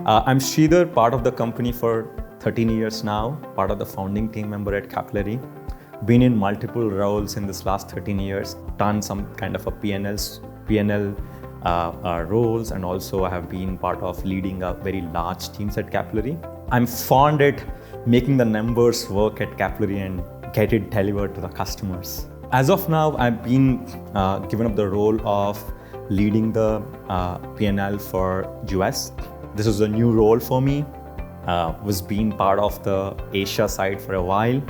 I'm Sridhar, part of the company for 13 years now, part of the founding team member at Capillary. Been in multiple roles in this last 13 years, done some kind of a P&L roles, and also I have been part of leading a very large teams at Capillary. I'm fond at making the numbers work at Capillary and get it delivered to the customers. As of now, I've been given up the role of leading the P&L for US. This is a new role for me. Was being part of the Asia side for a while,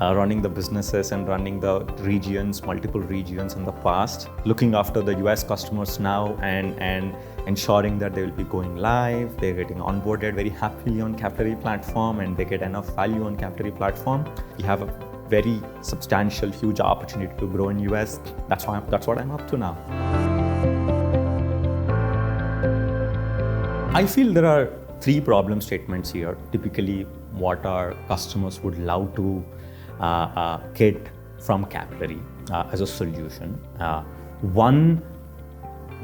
running the businesses and running the regions, multiple regions in the past, looking after the US customers now and ensuring that they will be going live, they're getting onboarded very happily on Capillary platform and they get enough value on Capillary platform. We have a very substantial, huge opportunity to grow in US. That's what I'm up to now. I feel there are three problem statements here, typically what our customers would love to get from Capillary as a solution. One,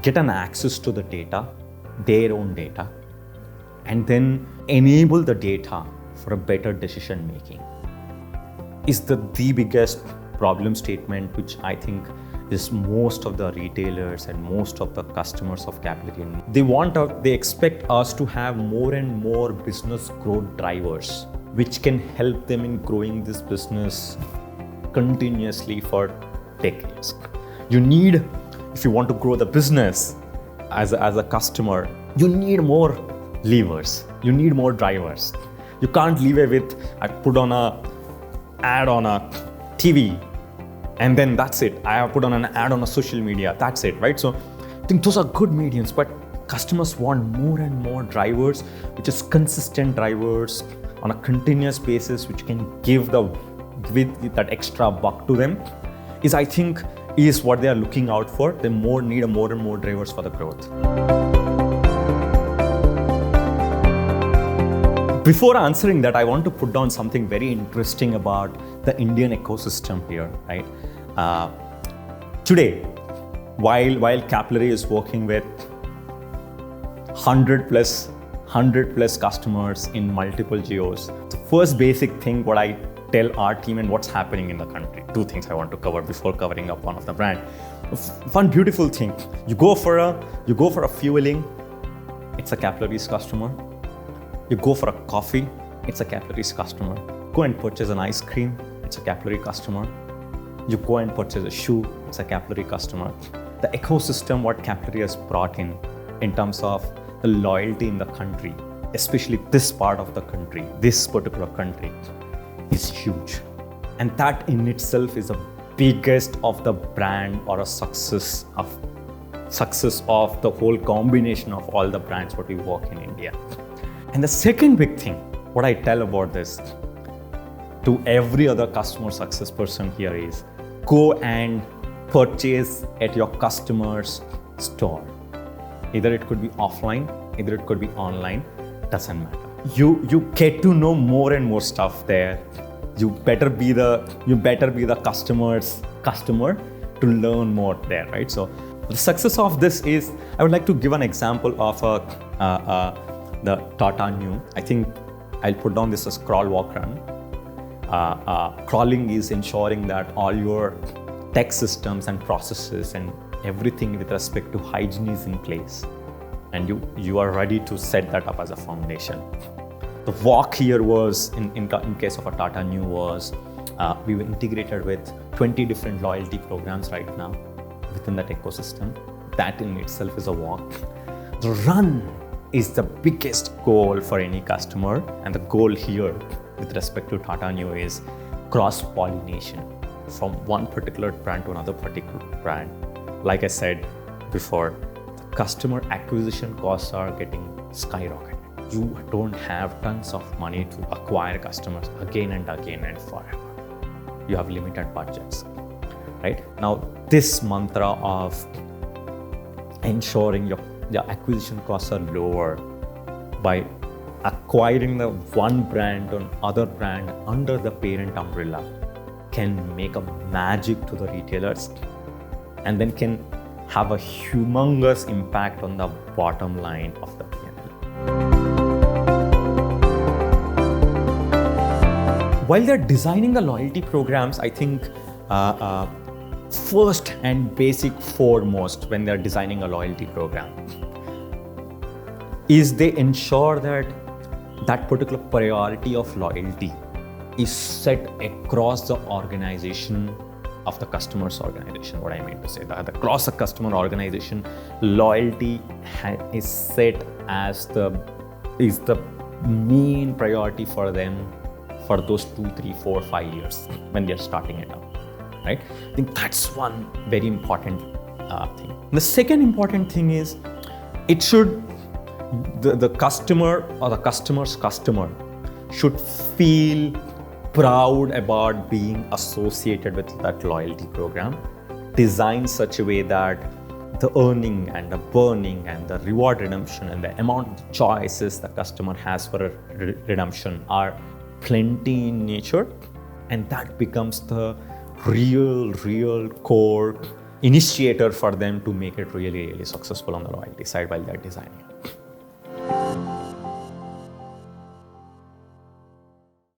get an access to the data, their own data, and then enable the data for a better decision making is the biggest problem statement, which I think is most of the retailers and most of the customers of Capillary. They expect us to have more and more business growth drivers, which can help them in growing this business continuously for decades. If you want to grow the business as a customer, you need more levers, you need more drivers. You can't leave it with, I put on an ad on a TV, and then that's it. I have put on an ad on a social media, that's it, right? So I think those are good mediums, but customers want more and more drivers, which is consistent drivers on a continuous basis, which can give that extra buck to them, is what they are looking out for. They need more and more drivers for the growth. Before answering that, I want to put down something very interesting about the Indian ecosystem here, right? Today, while Capillary is working with 100 plus customers in multiple geos, the first basic thing what I tell our team and what's happening in the country, two things I want to cover before covering up one of the brand. One beautiful thing, you go for a fueling, it's a Capillary's customer. You go for a coffee, it's a Capillary's customer. Go and purchase an ice cream, it's a Capillary customer. You go and purchase a shoe, it's a Capillary customer. The ecosystem what Capillary has brought in terms of the loyalty in the country, especially this part of the country, this particular country, is huge. And that in itself is the biggest of the brand or a success of the whole combination of all the brands what we work in India. And the second big thing, what I tell about this to every other customer success person here is, go and purchase at your customer's store. Either it could be offline, either it could be online, doesn't matter. You get to know more and more stuff there. You better be the customer's customer to learn more there, right? So the success of this is, I would like to give an example of the Tata Neu. I think I'll put down this as crawl, walk, run. Crawling is ensuring that all your tech systems and processes and everything with respect to hygiene is in place, and you are ready to set that up as a foundation. The walk here was, in case of a Tata Neu, was we were integrated with 20 different loyalty programs right now within that ecosystem. That in itself is a walk. The run is the biggest goal for any customer, and the goal here with respect to Tata Neu is cross-pollination from one particular brand to another particular brand. Like I said before, the customer acquisition costs are getting skyrocketed. You don't have tons of money to acquire customers again and again and forever. You have limited budgets, right? Now, this mantra of ensuring your acquisition costs are lower by acquiring the one brand on other brand under the parent umbrella can make a magic to the retailers, and then can have a humongous impact on the bottom line of the P&L. while they're designing the loyalty programs, I think first and basic foremost when they're designing a loyalty program is they ensure that that particular priority of loyalty is set across the organization of the customer's organization. What I mean to say that across the customer organization, loyalty is set as the main priority for them for those 2, 3, 4, 5 years when they're starting it up, right? I think that's one very important thing. The second important thing is it should, the customer or the customer's customer should feel proud about being associated with that loyalty program, designed such a way that the earning and the burning and the reward redemption and the amount of choices the customer has for a redemption are plenty in nature, and that becomes the real core initiator for them to make it really successful on the loyalty side while they're designing it.